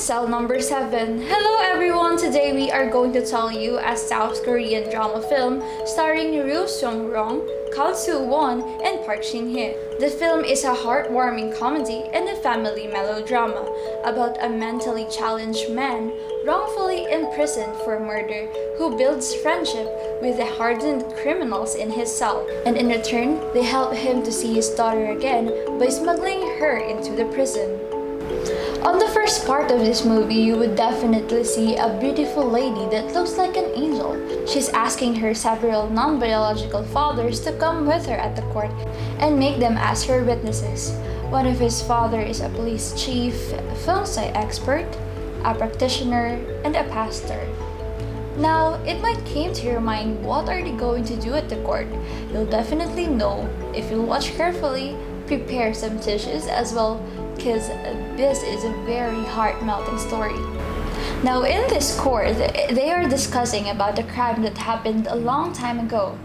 Cell number 7. Hello everyone! Today we are going to tell you a South Korean drama film starring Ryu Seung-rong, Kang Soo-won, and Park Shin-hye. The film is a heartwarming comedy and a family melodrama about a mentally challenged man wrongfully imprisoned for murder who builds friendship with the hardened criminals in his cell, and in return they help him to see his daughter again by smuggling her into the prison. On the first part of this movie, you would definitely see a beautiful lady that looks like an angel. She's asking her several non-biological fathers to come with her at the court and make them as her witnesses. One of his father is a police chief, a film sci expert, a practitioner, and a pastor. Now, it might came to your mind, what are they going to do at the court? You'll definitely know if you watch carefully. Prepare some tissues as well, because this is a very heart-melting story. Now in this court, they are discussing about a crime that happened a long time ago,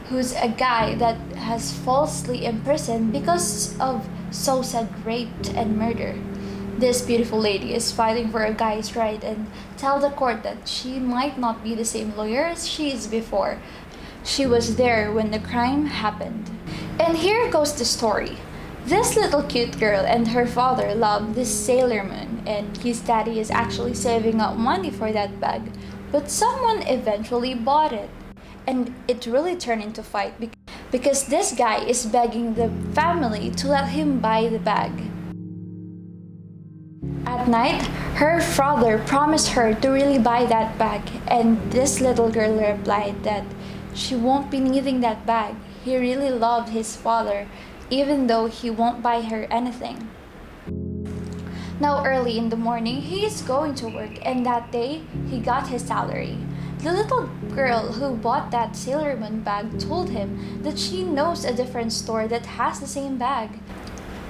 who's a guy that has falsely imprisoned because of so-said rape and murder. This beautiful lady is fighting for a guy's right and tell the court that she might not be the same lawyer as she is before. She was there when the crime happened. And here goes the story. This little cute girl and her father love this Sailor Moon, and his daddy is actually saving up money for that bag, but someone eventually bought it, and it really turned into a fight because this guy is begging the family to let him buy the bag. At night, her father promised her to really buy that bag, and this little girl replied that she won't be needing that bag. He really loved his father, even though he won't buy her anything. Now early in the morning, he is going to work, and that day, he got his salary. The little girl who bought that Sailor Moon bag told him that she knows a different store that has the same bag.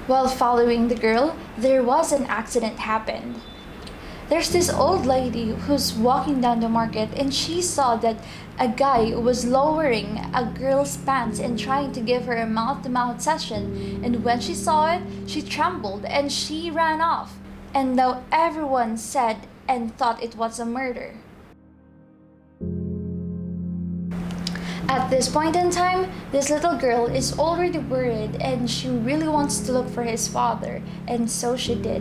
While following the girl, there was an accident happened. There's this old lady who's walking down the market, and she saw that a guy was lowering a girl's pants and trying to give her a mouth-to-mouth session. And when she saw it, she trembled and she ran off. And now everyone said and thought it was a murder. At this point in time, this little girl is already worried and she really wants to look for his father, and so she did.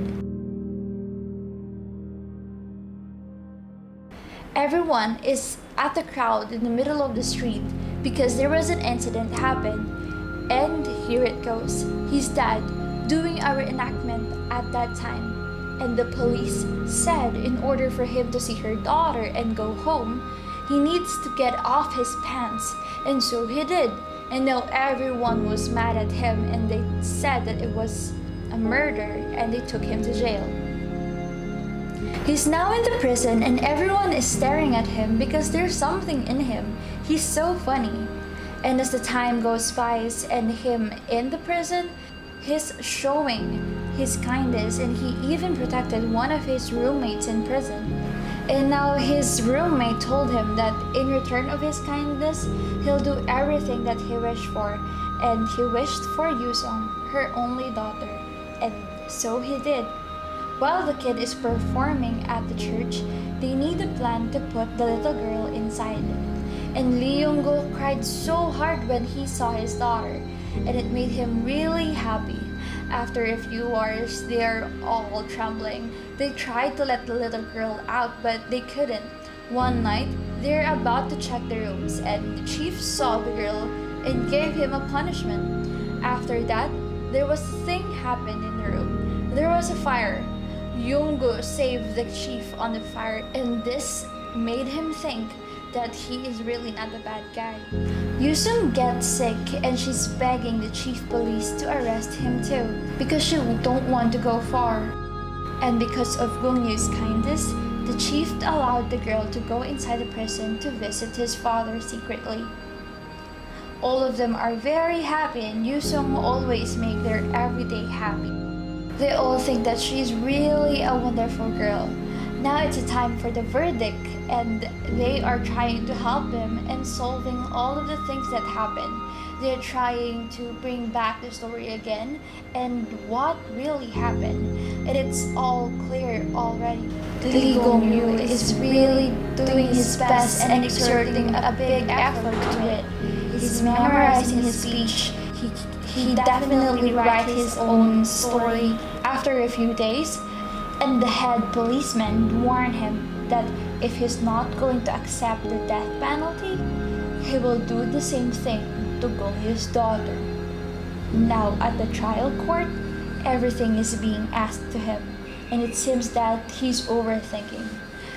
Everyone is at the crowd in the middle of the street because there was an incident happen. And here it goes. His dad doing a reenactment at that time. And the police said in order for him to see her daughter and go home, he needs to get off his pants. And so he did. And now everyone was mad at him and they said that it was a murder and they took him to jail. He's now in the prison and everyone is staring at him because there's something in him. He's so funny. And as the time goes by and him in the prison, he's showing his kindness, and he even protected one of his roommates in prison. And now his roommate told him that in return of his kindness, he'll do everything that he wished for. And he wished for Yusung, her only daughter. And so he did. While the kid is performing at the church, they need a plan to put the little girl inside. And Lee Hwan-kyung cried so hard when he saw his daughter, and it made him really happy. After a few hours, they are all trembling. They tried to let the little girl out, but they couldn't. One night, they're about to check the rooms, and the chief saw the girl and gave him a punishment. After that, there was a thing happened in the room. There was a fire. Yoongu saved the chief on the fire, and this made him think that he is really not a bad guy. Yusung gets sick and she's begging the chief police to arrest him too because she don't want to go far. And because of Gung-yu's kindness, the chief allowed the girl to go inside the prison to visit his father secretly. All of them are very happy, and Yusung always make their everyday happy. They all think that she's really a wonderful girl. Now it's a time for the verdict, and they are trying to help him in solving all of the things that happened. They're trying to bring back the story again and what really happened. And it's all clear already. Lee Hwan-kyung is really doing his best and exerting a big effort to it. He's memorizing his speech. He definitely write his own story. After a few days, and the head policeman warned him that if he's not going to accept the death penalty, he will do the same thing to Gong-yu's daughter. Now at the trial court, everything is being asked to him, and it seems that he's overthinking.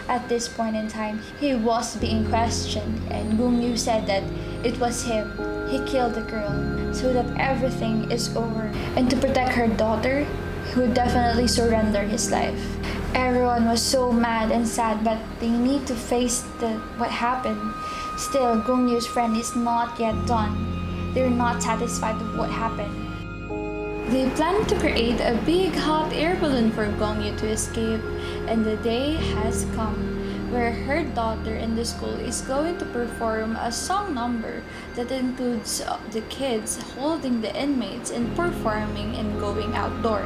At this point in time, he was being questioned, and Gong-yu said that it was him. He killed the girl so that everything is over. And to protect her daughter, he would definitely surrender his life. Everyone was so mad and sad, but they need to face what happened. Still, Gong-yu's friend is not yet done. They're not satisfied with what happened. They plan to create a big hot air balloon for Gong-yu to escape, and the day has come where her daughter in the school is going to perform a song number that includes the kids holding the inmates and performing and going outdoor.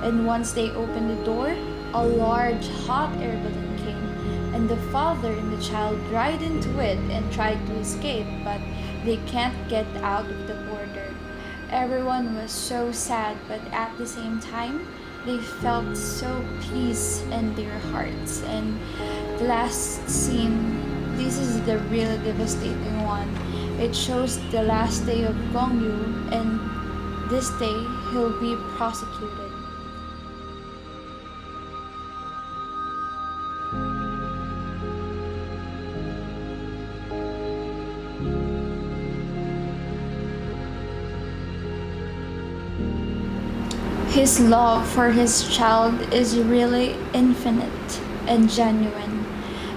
And once they open the door, a large hot air balloon came, and the father and the child ride into it and tried to escape, but they can't get out of the border. Everyone was so sad, but at the same time, they felt so peace in their hearts. And the last scene, this is the really devastating one. It shows the last day of Gong-yu, and this day he'll be prosecuted. His love for his child is really infinite and genuine.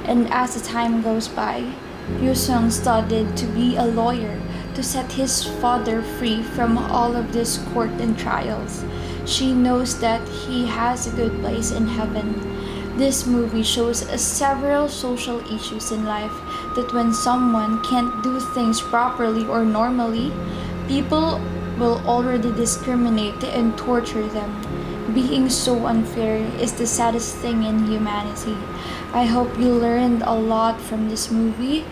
And as the time goes by, Yoo-sung studied to be a lawyer to set his father free from all of these court and trials. She knows that he has a good place in heaven. This movie shows several social issues in life, that when someone can't do things properly or normally, people will already discriminate and torture them. Being so unfair is the saddest thing in humanity. I hope you learned a lot from this movie.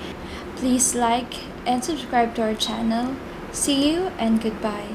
Please like and subscribe to our channel. See you and goodbye.